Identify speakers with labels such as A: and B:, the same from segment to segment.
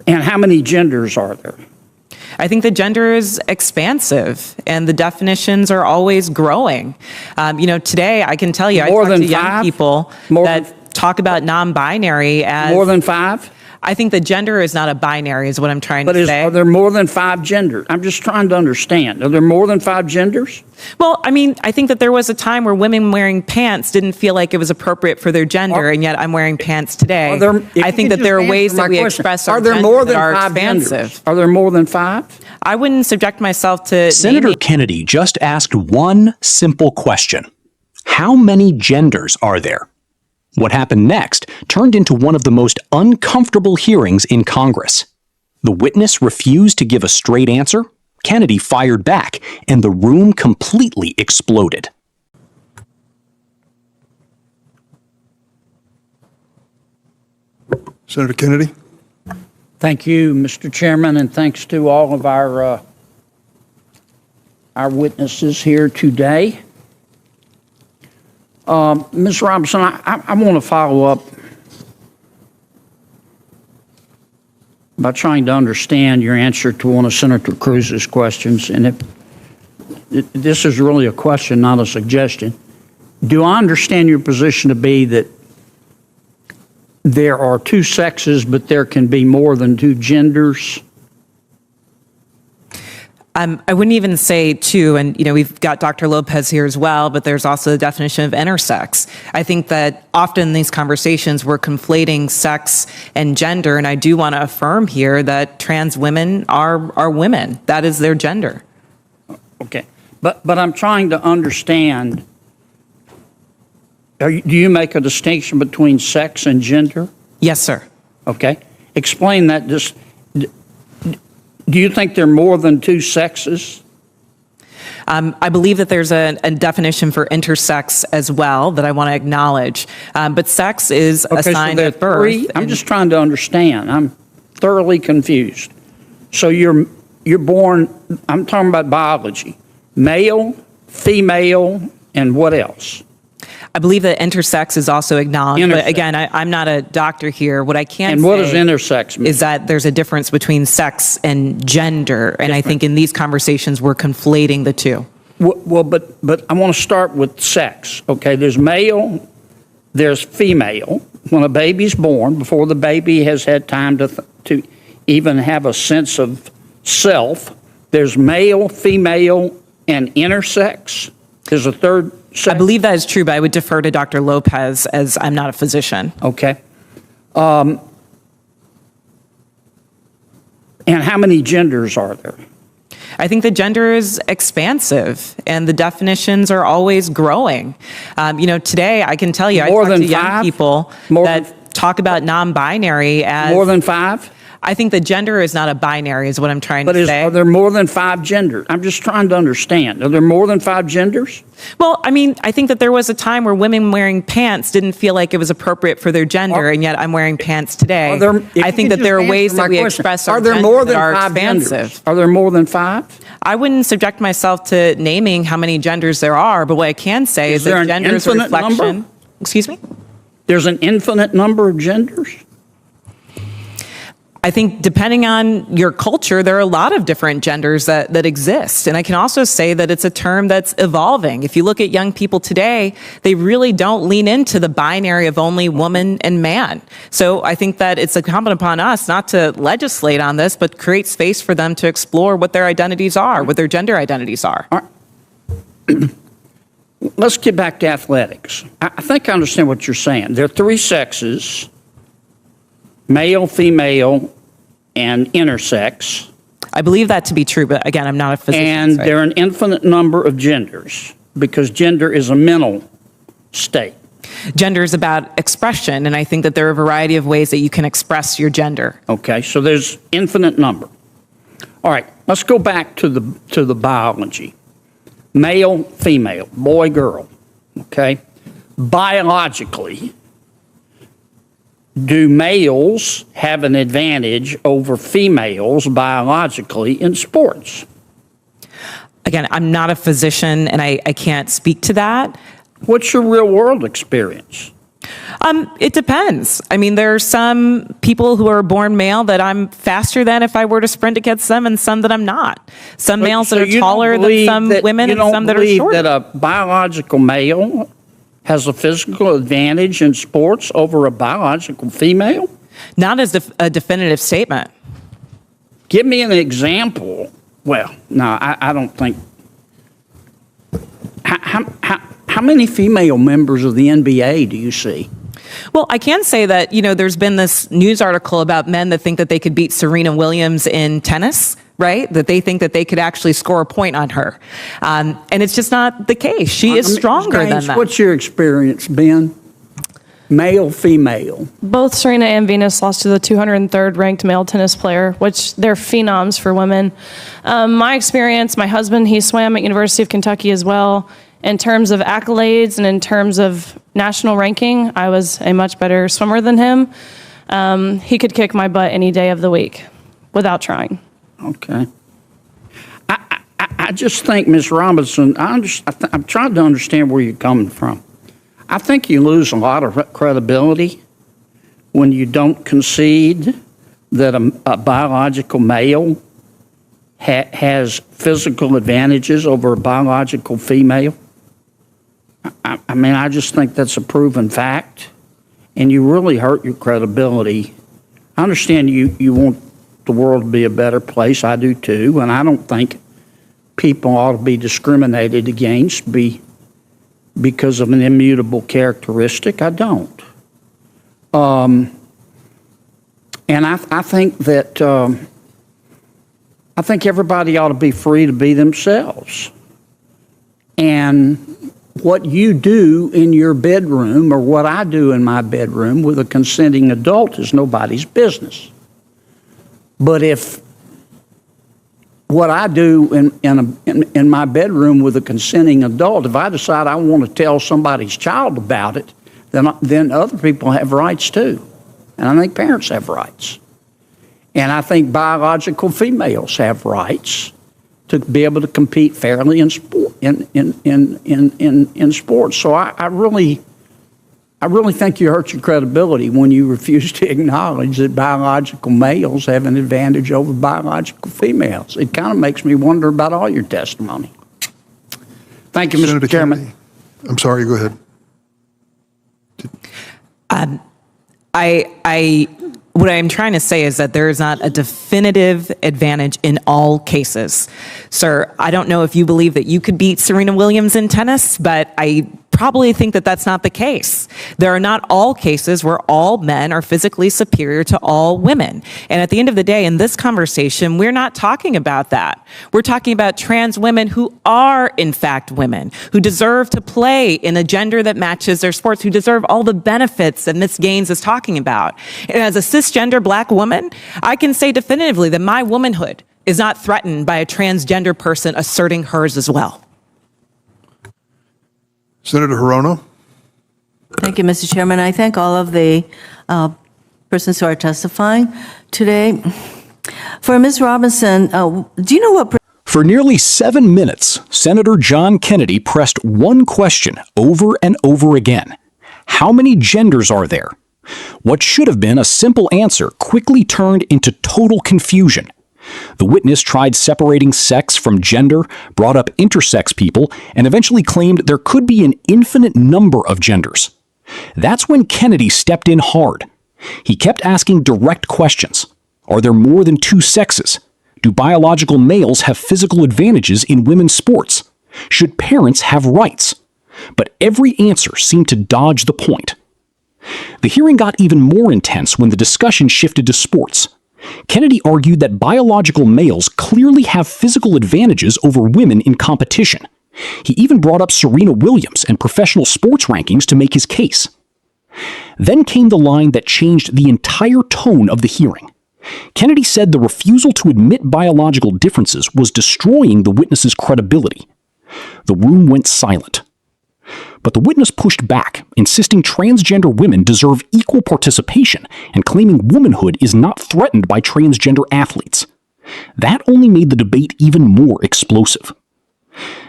A: And how many genders are there?
B: I think the gender is expansive and the definitions are always growing. Today I can tell you, I talk to young people that talk about non-binary as...
A: More than 5?
B: I think the gender is not a binary is what I'm trying to say.
A: Are there more than 5 genders? I'm just trying to understand. Are there more than 5 genders?
B: Well, I think that there was a time where women wearing pants didn't feel like it was appropriate for their gender, and yet I'm wearing pants today. I think that there are ways that we express our gender that are expansive.
A: Are there more than 5?
B: I wouldn't subject myself to...
C: Senator Kennedy just asked one simple question. How many genders are there? What happened next turned into one of the most uncomfortable hearings in Congress. The witness refused to give a straight answer, Kennedy fired back, and the room completely exploded.
D: Senator Kennedy.
A: Thank you, Mr. Chairman, and thanks to all of our witnesses here today. Ms. Robinson, I want to follow up by trying to understand your answer to one of Senator Cruz's questions. And if this is really a question, not a suggestion, do I understand your position to be that there are 2 sexes, but there can be more than 2 genders?
B: I wouldn't even say 2, and we've got Dr. Lopez here as well, but there's also the definition of intersex. I think that often in these conversations we're conflating sex and gender, and I do want to affirm here that trans women are women. That is their gender.
A: Okay, but I'm trying to understand, do you make a distinction between sex and gender?
B: Yes, sir.
A: Okay, explain that. Do you think there are more than 2 sexes?
B: I believe that there's a definition for intersex as well that I want to acknowledge. But sex is assigned at birth.
A: 3? I'm just trying to understand. I'm thoroughly confused. So you're born, I'm talking about biology, male, female, and what else?
B: I believe that intersex is also acknowledged, but again, I'm not a doctor here. What I can say...
A: what does intersex mean?
B: ...is that there's a difference between sex and gender, and I think in these conversations we're conflating the 2.
A: Well, but I want to start with sex, okay? There's male, there's female. When a baby's born, before the baby has had time to even have a sense of self, there's male, female, and intersex. There's a third sex.
B: I believe that is true, but I would defer to Dr. Lopez as I'm not a physician.
A: Okay. And how many genders are there?
B: I think the gender is expansive and the definitions are always growing. Today I can tell you, I talk to young people that talk about non-binary as...
A: More than 5?
B: I think the gender is not a binary is what I'm trying to say.
A: Are there more than 5 genders? I'm just trying to understand. Are there more than 5 genders?
B: Well, I think that there was a time where women wearing pants didn't feel like it was appropriate for their gender, and yet I'm wearing pants today. I think that there are ways that we express our gender that are expansive.
A: Are there more than 5?
B: I wouldn't subject myself to naming how many genders there are, but what I can say is that gender is a reflection. Excuse me?
A: There's an infinite number of genders?
B: I think depending on your culture, there are a lot of different genders that exist. And I can also say that it's a term that's evolving. If you look at young people today, they really don't lean into the binary of only woman and man. So I think that it's incumbent upon us not to legislate on this, but create space for them to explore what their identities are, what their gender identities are.
A: Let's get back to athletics. I think I understand what you're saying. There are 3 sexes, male, female, and intersex.
B: I believe that to be true, but again, I'm not a physician.
A: And there are an infinite number of genders because gender is a mental state.
B: Gender is about expression, and I think that there are a variety of ways that you can express your gender.
A: Okay, so there's infinite number. All right, let's go back to the biology. Male, female, boy, girl, okay? Biologically, do males have an advantage over females biologically in sports?
B: Again, I'm not a physician and I can't speak to that.
A: What's your real world experience?
B: It depends. I mean, there are some people who are born male that I'm faster than if I were to sprint against them, and some that I'm not. Some males that are taller than some women, and some that are shorter.
A: You don't believe that a biological male has a physical advantage in sports over a biological female?
B: Not as a definitive statement.
A: Give me an example. Well, no, I don't think. How many female members of the NBA do you see?
B: Well, I can say that, there's been this news article about men that think that they could beat Serena Williams in tennis, right? That they think that they could actually score a point on her. And it's just not the case. She is stronger than that.
A: What's your experience, Ben? Male, female?
D: Both Serena and Venus lost to the 203rd ranked male tennis player, which they're phenoms for women. My experience, my husband, he swam at University of Kentucky as well. In terms of accolades and in terms of national ranking, I was a much better swimmer than him. He could kick my butt any day of the week without trying.
A: Okay. I just think, Ms. Robinson, I'm trying to understand where you're coming from. I think you lose a lot of credibility when you don't concede that a biological male has physical advantages over a biological female. I mean, I just think that's a proven fact, and you really hurt your credibility. I understand you want the world to be a better place. I do too, and I don't think people ought to be discriminated against because of an immutable characteristic. I don't. And I think that I think everybody ought to be free to be themselves. And what you do in your bedroom or what I do in my bedroom with a consenting adult is nobody's business. But if what I do in my bedroom with a consenting adult, if I decide I want to tell somebody's child about it, then other people have rights too. And I think parents have rights. And I think biological females have rights to be able to compete fairly in sport, in sports. So I really think you hurt your credibility when you refuse to acknowledge that biological males have an advantage over biological females. It kind of makes me wonder about all your testimony. Thank you, Mr. Chairman.
E: Kennedy. I'm sorry, go ahead.
B: What I'm trying to say is that there is not a definitive advantage in all cases. Sir, I don't know if you believe that you could beat Serena Williams in tennis, but I probably think that that's not the case. There are not all cases where all men are physically superior to all women. And at the end of the day, in this conversation, we're not talking about that. We're talking about trans women who are, in fact, women, who deserve to play in a gender that matches their sports, who deserve all the benefits that Ms. Gaines is talking about. And as a cisgender black woman, I can say definitively that my womanhood is not threatened by a transgender person asserting hers as well.
E: Senator Hirono.
F: Thank you, Mr. Chairman. I thank all of the persons who are testifying today. For Ms. Robinson, do you know what...
C: For nearly 7 minutes, Senator John Kennedy pressed one question over and over again. How many genders are there? What should have been a simple answer quickly turned into total confusion. The witness tried separating sex from gender, brought up intersex people, and eventually claimed there could be an infinite number of genders. That's when Kennedy stepped in hard. He kept asking direct questions. Are there more than two sexes? Do biological males have physical advantages in women's sports? Should parents have rights? But every answer seemed to dodge the point. The hearing got even more intense when the discussion shifted to sports. Kennedy argued that biological males clearly have physical advantages over women in competition. He even brought up Serena Williams and professional sports rankings to make his case. Then came the line that changed the entire tone of the hearing. Kennedy said the refusal to admit biological differences was destroying the witness's credibility. The room went silent. But the witness pushed back, insisting transgender women deserve equal participation and claiming womanhood is not threatened by transgender athletes. That only made the debate even more explosive.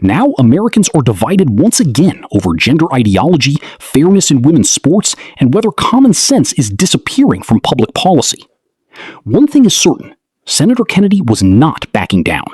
C: Now Americans are divided once again over gender ideology, fairness in women's sports, and whether common sense is disappearing from public policy. One thing is certain, Senator Kennedy was not backing down.